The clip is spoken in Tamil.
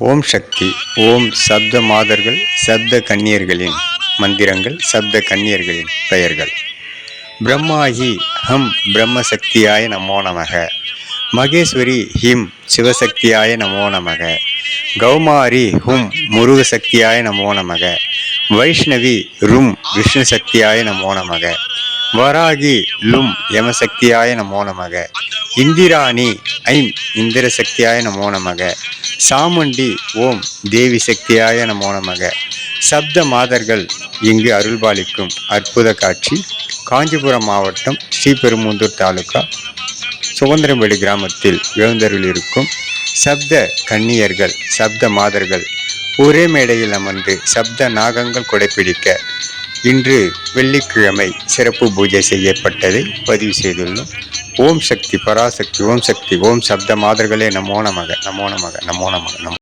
ஓம் சக்தி. ஓம் சப்த மாதர்கள், சப்த கன்னியர்களின் மந்திரங்கள், சப்த கன்னியர்களின் பெயர்கள். பிரம்மாஹி ஹம் பிரம்மசக்தியாய நமோ நமக. மகேஸ்வரி ஹிம் சிவசக்தியாய நமோ நமக. கௌமாரி ஹும் முருகசக்தியாய நமோ நமக. வைஷ்ணவி ரும் விஷ்ணு சக்தியாய நமோ நமக. வராகி லும் யமசக்தியாய நமோ நமக. இந்திராணி ஐம் இந்திர சக்தியாய நமோ நமக. சாமுண்டி ஓம் தேவி சக்தியாய நமோ நமக. சப்த மாதர்கள் இங்கு அருள்பாலிக்கும் அற்புத காட்சி. காஞ்சிபுரம் மாவட்டம் ஸ்ரீபெரும்புதூர் தாலுகா சுதந்திரம்பேடு கிராமத்தில் எழுந்தருள் இருக்கும் சப்த கன்னியர்கள், சப்த மாதர்கள் ஒரே மேடையில் அமர்ந்து சப்த நாகங்கள் கொடைப்பிடிக்க இன்று வெள்ளிக்கிழமை சிறப்பு பூஜை செய்யப்பட்டதை பதிவு செய்துள்ளோம். ஓம் சக்தி பராசக்தி. ஓம் சக்தி. ஓம் சப்த மாதர்களே நமோ நமக. நமோ நமக. நமோ நமக. நமோ